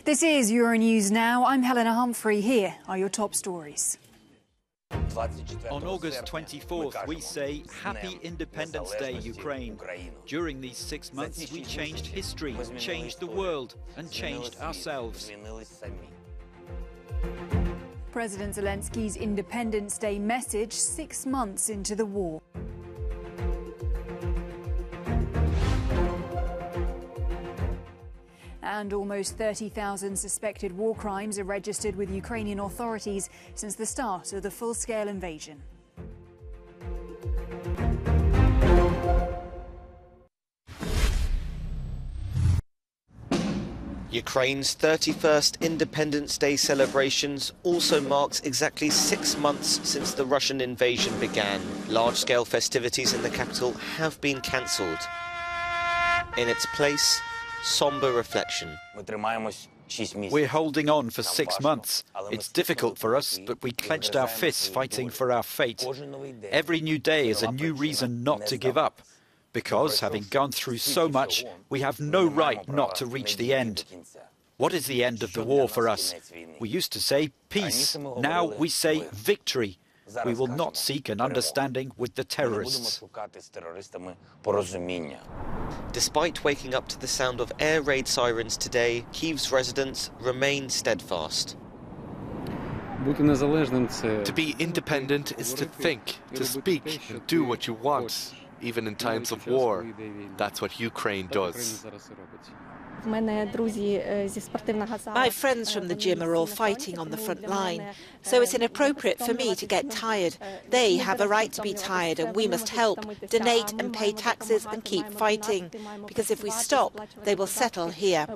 This is Euronews Now. I'm Helena Humphrey. Here are your top stories. On August 24th, we say Happy Independence Day, Ukraine. During these 6 months, we changed history, changed the world, and changed ourselves. President Zelensky's Independence Day message 6 months into the war. And almost 30,000 suspected war crimes are registered with Ukrainian authorities since the start of the full-scale invasion. Ukraine's 31st Independence Day celebrations also marks exactly 6 months since the Russian invasion began. Large-scale festivities in the capital have been cancelled. In its place, sombre reflection. We're holding on for 6 months. It's difficult for us, but we clenched our fists fighting for our fate. Every new day is a new reason not to give up. Because, having gone through so much, we have no right not to reach the end. What is the end of the war for us? We used to say peace. Now we say victory. We will not seek an understanding with the terrorists. Despite waking up to the sound of air raid sirens today, Kyiv's residents remain steadfast. To be independent is to think, to speak, and do what you want, even in times of war. That's what Ukraine does. My friends from the gym are all fighting on the front line, so it's inappropriate for me to get tired. They have a right to be tired, and we must help, donate and pay taxes and keep fighting, because if we stop, they will settle here.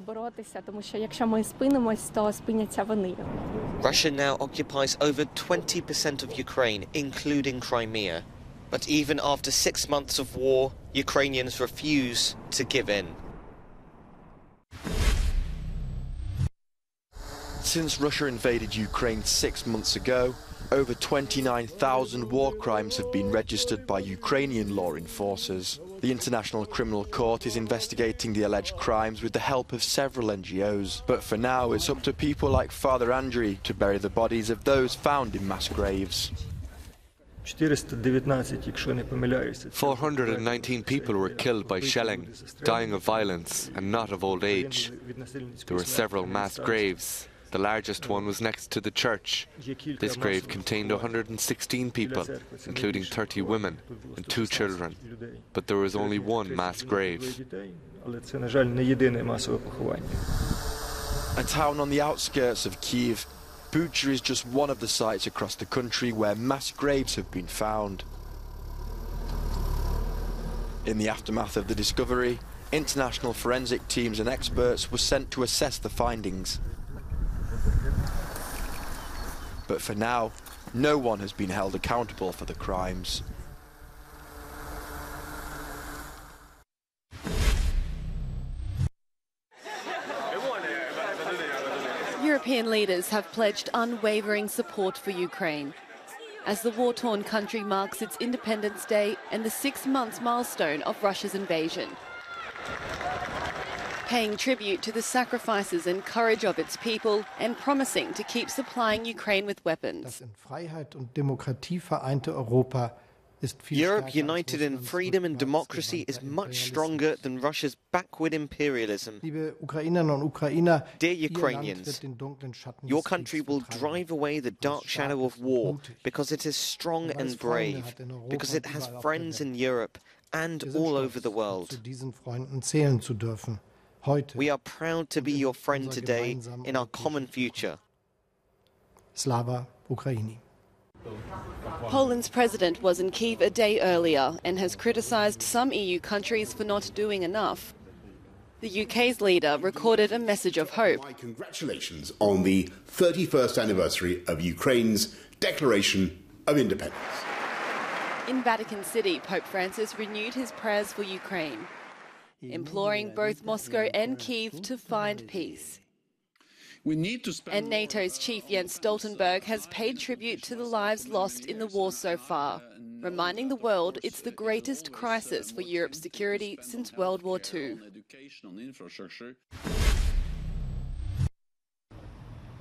Russia now occupies over 20% of Ukraine, including Crimea. But even after 6 months of war, Ukrainians refuse to give in. Since Russia invaded Ukraine 6 months ago, over 29,000 war crimes have been registered by Ukrainian law enforcers. The International Criminal Court is investigating the alleged crimes with the help of several NGOs. But for now, it's up to people like Father Andriy to bury the bodies of those found in mass graves. 419 people were killed by shelling, dying of violence and not of old age. There were several mass graves. The largest one was next to the church. This grave contained 116 people, including 30 women and 2 children. But there was only one mass grave. A town on the outskirts of Kyiv, Bucha is just one of the sites across the country where mass graves have been found. In the aftermath of the discovery, international forensic teams and experts were sent to assess the findings. But for now, no one has been held accountable for the crimes. European leaders have pledged unwavering support for Ukraine as the war-torn country marks its Independence Day and the 6-month milestone of Russia's invasion. Paying tribute to the sacrifices and courage of its people and promising to keep supplying Ukraine with weapons. Europe united in freedom and democracy is much stronger than Russia's backward imperialism. Dear Ukrainians, your country will drive away the dark shadow of war because it is strong and brave, because it has friends in Europe and all over the world. We are proud to be your friend today in our common future. Slava Ukraini. Poland's president was in Kyiv a day earlier and has criticised some EU countries for not doing enough. The UK's leader recorded a message of hope. My congratulations on the 31st anniversary of Ukraine's Declaration of Independence. In Vatican City, Pope Francis renewed his prayers for Ukraine, imploring both Moscow and Kyiv to find peace. And NATO's chief Jens Stoltenberg has paid tribute to the lives lost in the war so far, reminding the world it's the greatest crisis for Europe's security since World War II.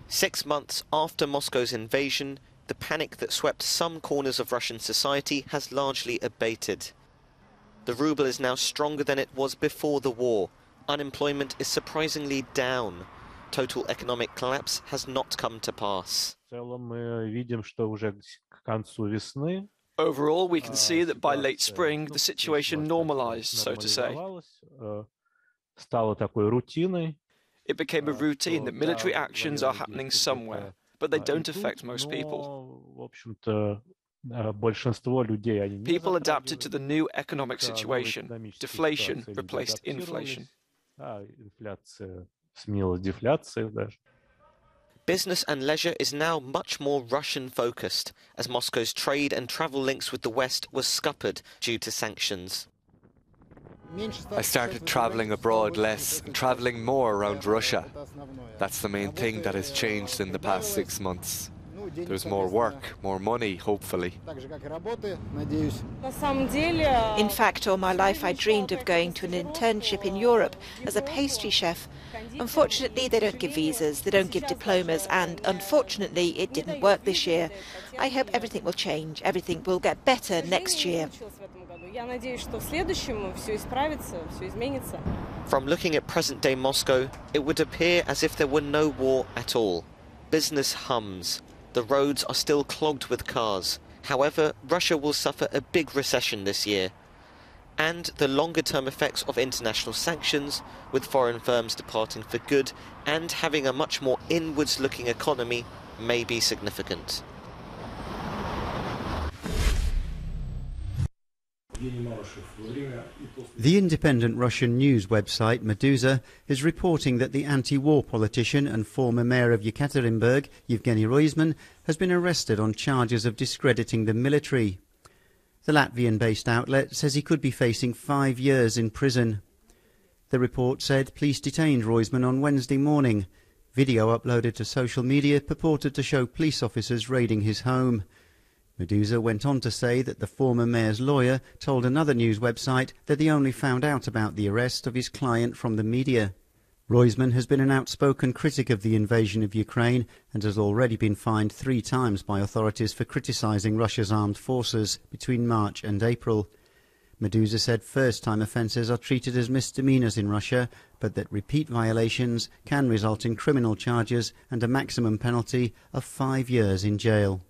6 months after Moscow's invasion, the panic that swept some corners of Russian society has largely abated. The ruble is now stronger than it was before the war. Unemployment is surprisingly down. Total economic collapse has not come to pass. Overall, we can see that by late spring, the situation normalized, so to say. It became a routine that military actions are happening somewhere, but they don't affect most people. People adapted to the new economic situation. Deflation replaced inflation. Business and leisure is now much more Russian-focused, as Moscow's trade and travel links with the West was scuppered due to sanctions. I started travelling abroad less and travelling more around Russia. That's the main thing that has changed in the past 6 months. There's more work, more money, hopefully. In fact, all my life I dreamed of going to an internship in Europe as a pastry chef. Unfortunately, they don't give visas, they don't give diplomas, and unfortunately, it didn't work this year. I hope everything will change, everything will get better next year. From looking at present-day Moscow, it would appear as if there were no war at all. Business hums. The roads are still clogged with cars. However, Russia will suffer a big recession this year. And the longer-term effects of international sanctions, with foreign firms departing for good and having a much more inwards-looking economy, may be significant. The independent Russian news website Meduza is reporting that the anti-war politician and former mayor of Yekaterinburg, Yevgeny Roizman, has been arrested on charges of discrediting the military. The Latvian-based outlet says he could be facing 5 years in prison. The report said police detained Roizman on Wednesday morning. Video uploaded to social media purported to show police officers raiding his home. Meduza went on to say that the former mayor's lawyer told another news website that he only found out about the arrest of his client from the media. Roizman has been an outspoken critic of the invasion of Ukraine and has already been fined 3 times by authorities for criticising Russia's armed forces between March and April. Meduza said first-time offences are treated as misdemeanours in Russia, but that repeat violations can result in criminal charges and a maximum penalty of 5 years in jail.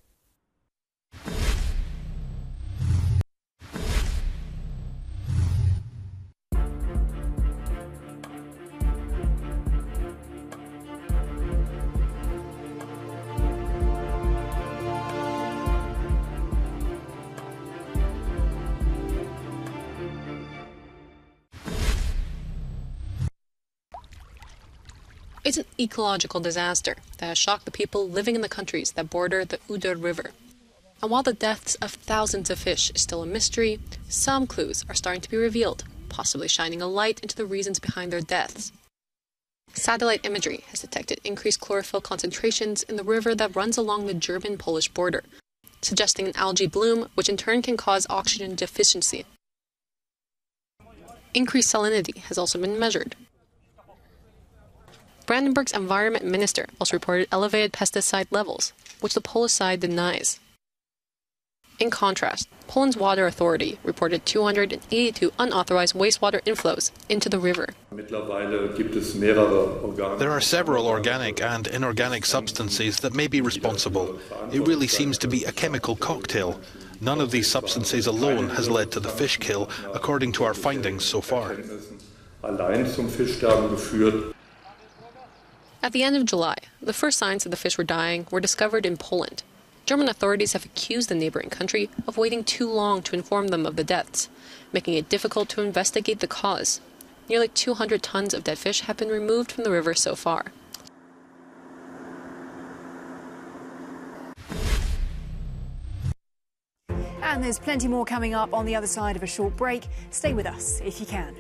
It's an ecological disaster that has shocked the people living in the countries that border the Oder River. And while the deaths of thousands of fish is still a mystery, some clues are starting to be revealed, possibly shining a light into the reasons behind their deaths. Satellite imagery has detected increased chlorophyll concentrations in the river that runs along the German-Polish border, suggesting an algae bloom, which in turn can cause oxygen deficiency. Increased salinity has also been measured. Brandenburg's environment minister also reported elevated pesticide levels, which the Polish side denies. In contrast, Poland's water authority reported 282 unauthorized wastewater inflows into the river. There are several organic and inorganic substances that may be responsible. It really seems to be a chemical cocktail. None of these substances alone has led to the fish kill, according to our findings so far. At the end of July, the first signs that the fish were dying were discovered in Poland. German authorities have accused the neighboring country of waiting too long to inform them of the deaths, making it difficult to investigate the cause. Nearly 200 tons of dead fish have been removed from the river so far. And there's plenty more coming up on the other side of a short break. Stay with us if you can.